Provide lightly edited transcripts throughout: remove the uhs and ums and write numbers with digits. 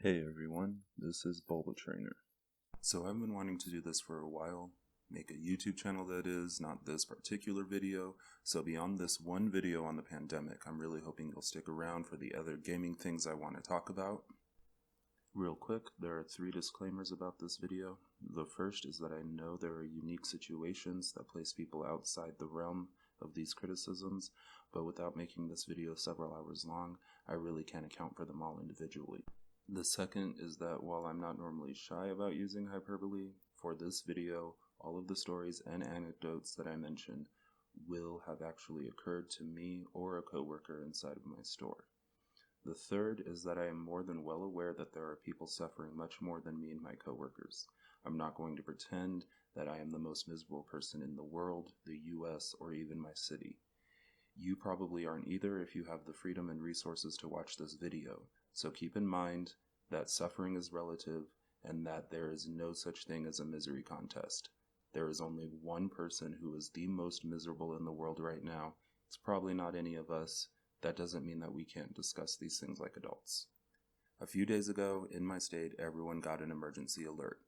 Hey everyone, this is Bulba Trainer. So I've been wanting to do this for a while, make a YouTube channel that is, not this particular video, so beyond this one video on the pandemic, I'm really hoping you'll stick around for the other gaming things I want to talk about. Real quick, there are 3 disclaimers about this video. The first is that I know there are unique situations that place people outside the realm of these criticisms, but without making this video several hours long, I really can't account for them all individually. The second is that while I'm not normally shy about using hyperbole, for this video, all of the stories and anecdotes that I mentioned will have actually occurred to me or a coworker inside of my store. The third is that I am more than well aware that there are people suffering much more than me and my coworkers. I'm not going to pretend that I am the most miserable person in the world, the US, or even my city. You probably aren't either if you have the freedom and resources to watch this video. So keep in mind that suffering is relative and that there is no such thing as a misery contest. There is only one person who is the most miserable in the world right now. It's probably not any of us. That doesn't mean that we can't discuss these things like adults. A few days ago, in my state, everyone got an emergency alert.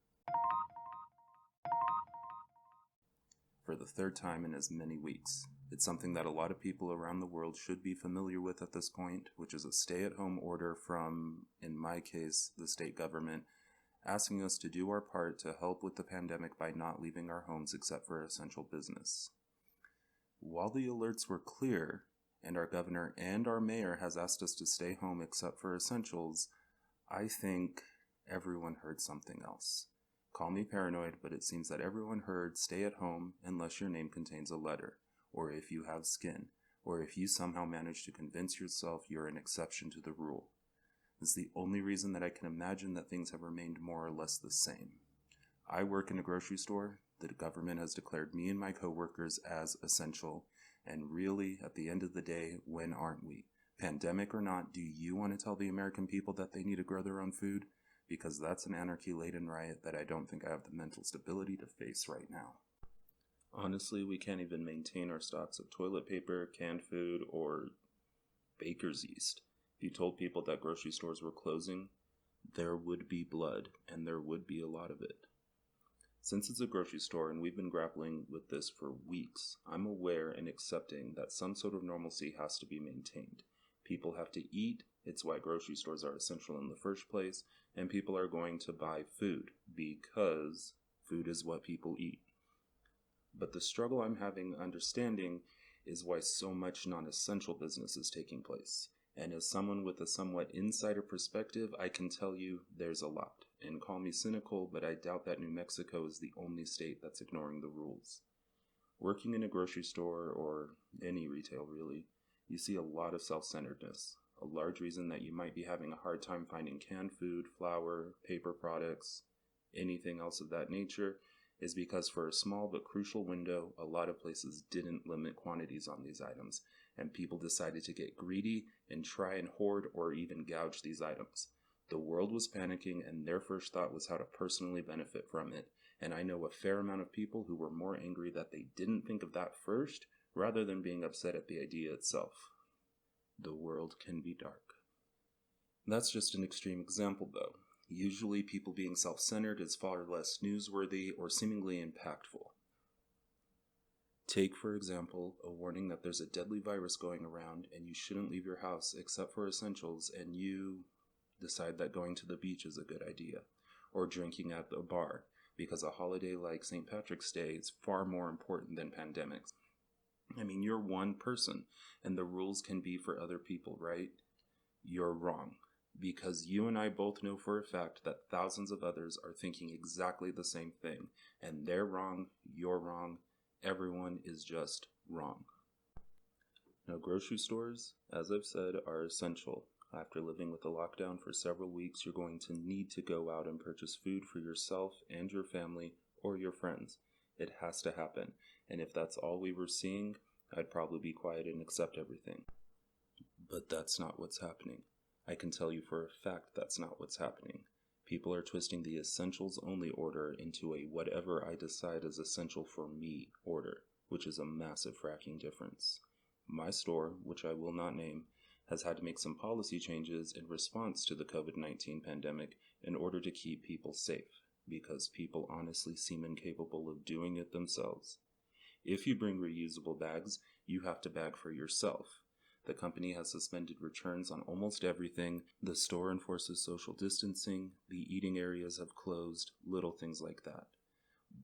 For the third time in as many weeks. It's something that a lot of people around the world should be familiar with at this point, which is a stay-at-home order from, in my case, the state government, asking us to do our part to help with the pandemic by not leaving our homes except for essential business. While the alerts were clear, and our governor and our mayor has asked us to stay home except for essentials, I think everyone heard something else. Call me paranoid, but it seems that everyone heard stay at home unless your name contains a letter, or if you have skin, or if you somehow manage to convince yourself you're an exception to the rule. It's the only reason that I can imagine that things have remained more or less the same. I work in a grocery store. The government has declared me and my coworkers as essential, and really, at the end of the day, when aren't we? Pandemic or not, do you want to tell the American people that they need to grow their own food? Because that's an anarchy-laden riot that I don't think I have the mental stability to face right now. Honestly, we can't even maintain our stocks of toilet paper, canned food, or baker's yeast. If you told people that grocery stores were closing, there would be blood, and there would be a lot of it. Since it's a grocery store and we've been grappling with this for weeks, I'm aware and accepting that some sort of normalcy has to be maintained. People have to eat. It's why grocery stores are essential in the first place, and people are going to buy food because food is what people eat. But the struggle I'm having understanding is why so much non-essential business is taking place. And as someone with a somewhat insider perspective, I can tell you there's a lot. And call me cynical, but I doubt that New Mexico is the only state that's ignoring the rules. Working in a grocery store, or any retail really, you see a lot of self-centeredness. A large reason that you might be having a hard time finding canned food, flour, paper products, anything else of that nature is because for a small but crucial window, a lot of places didn't limit quantities on these items, and people decided to get greedy and try and hoard or even gouge these items. The world was panicking, and their first thought was how to personally benefit from it, and I know a fair amount of people who were more angry that they didn't think of that first, rather than being upset at the idea itself. The world can be dark. That's just an extreme example, though. Usually people being self-centered is far less newsworthy or seemingly impactful. Take, for example, a warning that there's a deadly virus going around and you shouldn't leave your house except for essentials, and you decide that going to the beach is a good idea, or drinking at a bar, because a holiday like St. Patrick's Day is far more important than pandemics. I mean, you're one person, and the rules can be for other people, right? You're wrong. Because you and I both know for a fact that thousands of others are thinking exactly the same thing. And they're wrong, you're wrong, everyone is just wrong. Now, grocery stores, as I've said, are essential. After living with a lockdown for several weeks, you're going to need to go out and purchase food for yourself and your family or your friends. It has to happen. And if that's all we were seeing, I'd probably be quiet and accept everything. But that's not what's happening. I can tell you for a fact that's not what's happening. People are twisting the essentials only order into a whatever I decide is essential for me order, which is a massive fracking difference. My store, which I will not name, has had to make some policy changes in response to the COVID-19 pandemic in order to keep people safe, because people honestly seem incapable of doing it themselves. If you bring reusable bags, you have to bag for yourself. The company has suspended returns on almost everything. The store enforces social distancing. The eating areas have closed, little things like that.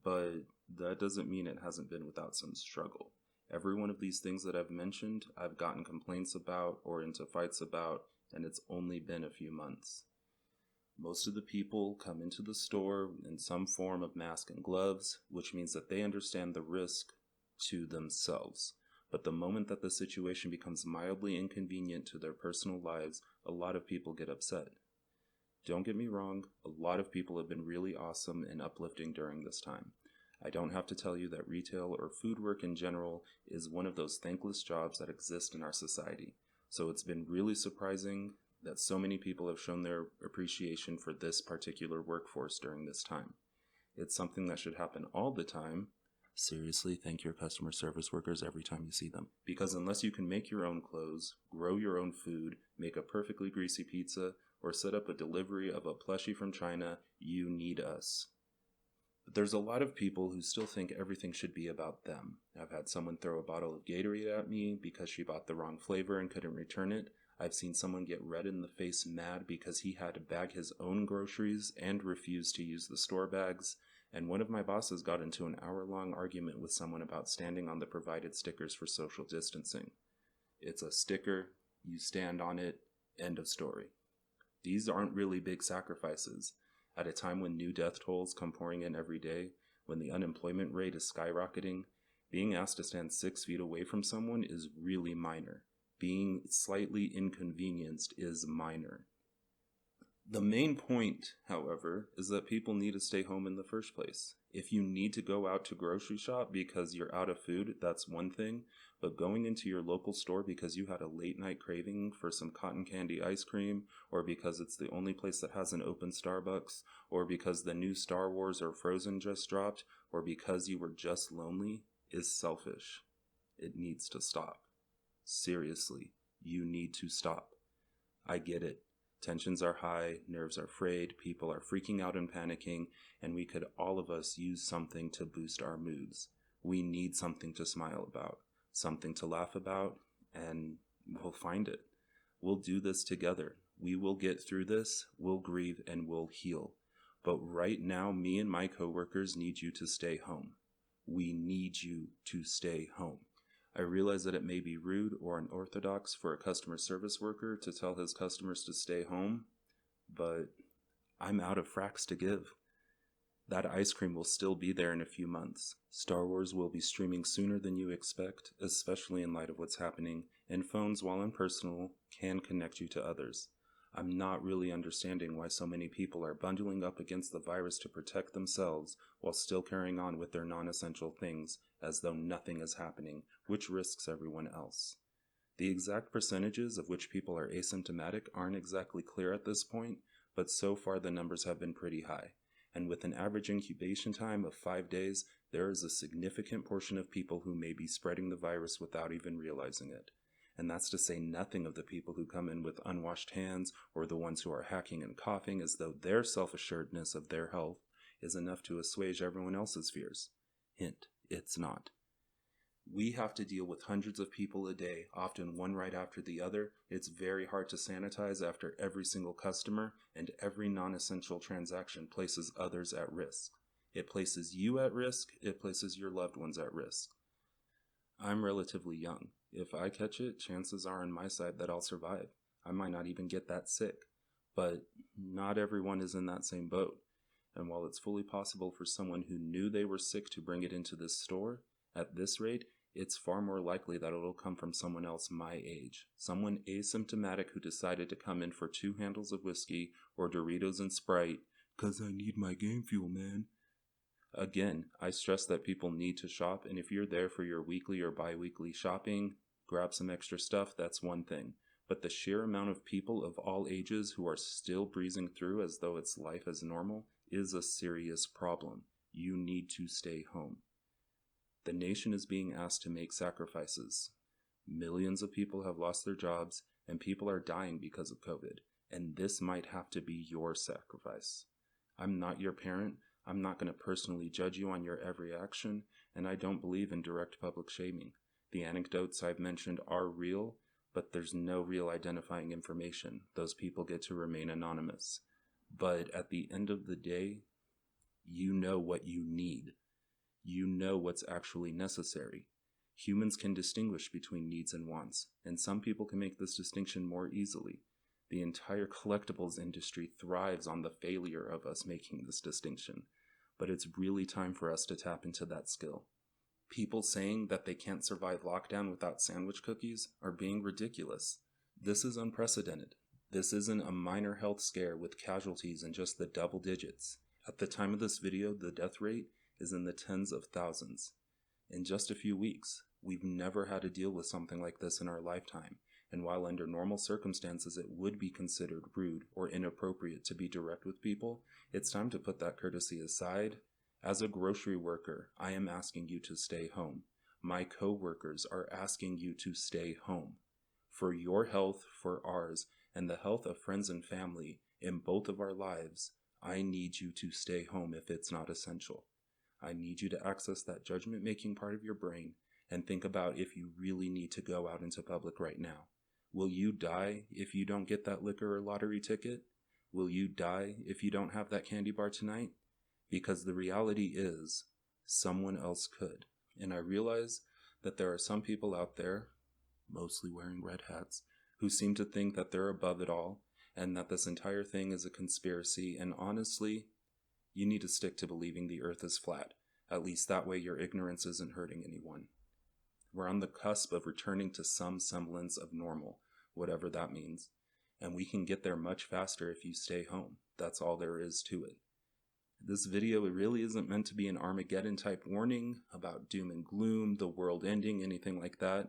But that doesn't mean it hasn't been without some struggle. Every one of these things that I've mentioned, I've gotten complaints about or into fights about, and it's only been a few months. Most of the people come into the store in some form of mask and gloves, which means that they understand the risk to themselves. But the moment that the situation becomes mildly inconvenient to their personal lives, a lot of people get upset. Don't get me wrong, a lot of people have been really awesome and uplifting during this time. I don't have to tell you that retail or food work in general is one of those thankless jobs that exist in our society. So it's been really surprising that so many people have shown their appreciation for this particular workforce during this time. It's something that should happen all the time. Seriously, thank your customer service workers every time you see them. Because unless you can make your own clothes, grow your own food, make a perfectly greasy pizza, or set up a delivery of a plushie from China, you need us. But there's a lot of people who still think everything should be about them. I've had someone throw a bottle of Gatorade at me because she bought the wrong flavor and couldn't return it. I've seen someone get red in the face mad because he had to bag his own groceries and refused to use the store bags. And one of my bosses got into an hour-long argument with someone about standing on the provided stickers for social distancing. It's a sticker, you stand on it, end of story. These aren't really big sacrifices. At a time when new death tolls come pouring in every day, when the unemployment rate is skyrocketing, being asked to stand 6 feet away from someone is really minor. Being slightly inconvenienced is minor. The main point, however, is that people need to stay home in the first place. If you need to go out to grocery shop because you're out of food, that's one thing, but going into your local store because you had a late night craving for some cotton candy ice cream, or because it's the only place that has an open Starbucks, or because the new Star Wars or Frozen just dropped, or because you were just lonely, is selfish. It needs to stop. Seriously, you need to stop. I get it. Tensions are high, nerves are frayed, people are freaking out and panicking, and we could all of us use something to boost our moods. We need something to smile about, something to laugh about, and we'll find it. We'll do this together. We will get through this, we'll grieve, and we'll heal. But right now, me and my coworkers need you to stay home. We need you to stay home. I realize that it may be rude or unorthodox for a customer service worker to tell his customers to stay home, but I'm out of fracks to give. That ice cream will still be there in a few months. Star Wars will be streaming sooner than you expect, especially in light of what's happening, and phones, while impersonal, can connect you to others. I'm not really understanding why so many people are bundling up against the virus to protect themselves while still carrying on with their non-essential things as though nothing is happening, which risks everyone else. The exact percentages of which people are asymptomatic aren't exactly clear at this point, but so far the numbers have been pretty high. And with an average incubation time of 5 days, there is a significant portion of people who may be spreading the virus without even realizing it. And that's to say nothing of the people who come in with unwashed hands, or the ones who are hacking and coughing as though their self-assuredness of their health is enough to assuage everyone else's fears. Hint, it's not. We have to deal with hundreds of people a day, often one right after the other. It's very hard to sanitize after every single customer, and every non-essential transaction places others at risk. It places you at risk, it places your loved ones at risk. I'm relatively young. If I catch it, chances are on my side that I'll survive. I might not even get that sick. But not everyone is in that same boat. And while it's fully possible for someone who knew they were sick to bring it into this store, at this rate, it's far more likely that it'll come from someone else my age. Someone asymptomatic who decided to come in for 2 handles of whiskey or Doritos and Sprite, 'cause I need my game fuel, man. Again, I stress that people need to shop, and if you're there for your weekly or bi-weekly shopping, grab some extra stuff, that's one thing. But the sheer amount of people of all ages who are still breezing through as though it's life as normal is a serious problem. You need to stay home. The nation is being asked to make sacrifices. Millions of people have lost their jobs, and people are dying because of COVID, and this might have to be your sacrifice. I'm not your parent. I'm not going to personally judge you on your every action, and I don't believe in direct public shaming. The anecdotes I've mentioned are real, but there's no real identifying information. Those people get to remain anonymous. But at the end of the day, you know what you need. You know what's actually necessary. Humans can distinguish between needs and wants, and some people can make this distinction more easily. The entire collectibles industry thrives on the failure of us making this distinction, but it's really time for us to tap into that skill. People saying that they can't survive lockdown without sandwich cookies are being ridiculous. This is unprecedented. This isn't a minor health scare with casualties in just the double digits. At the time of this video, the death rate is in the tens of thousands. In just a few weeks, we've never had to deal with something like this in our lifetime, and while under normal circumstances it would be considered rude or inappropriate to be direct with people, it's time to put that courtesy aside. As a grocery worker, I am asking you to stay home. My co-workers are asking you to stay home. For your health, for ours, and the health of friends and family in both of our lives, I need you to stay home if it's not essential. I need you to access that judgment-making part of your brain and think about if you really need to go out into public right now. Will you die if you don't get that liquor or lottery ticket? Will you die if you don't have that candy bar tonight? Because the reality is, someone else could. And I realize that there are some people out there, mostly wearing red hats, who seem to think that they're above it all, and that this entire thing is a conspiracy, and honestly, you need to stick to believing the earth is flat. At least that way your ignorance isn't hurting anyone. We're on the cusp of returning to some semblance of normal, whatever that means, and we can get there much faster if you stay home. That's all there is to it. This video, it really isn't meant to be an Armageddon type warning about doom and gloom, the world ending, anything like that,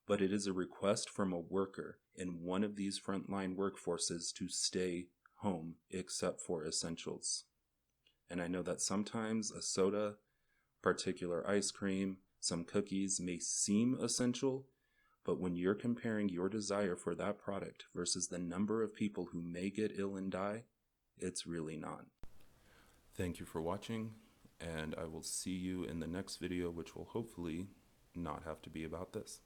but it is a request from a worker in one of these frontline workforces to stay home except for essentials. And I know that sometimes a soda, particular ice cream, some cookies may seem essential, but when you're comparing your desire for that product versus the number of people who may get ill and die, it's really not. Thank you for watching, and I will see you in the next video, which will hopefully not have to be about this.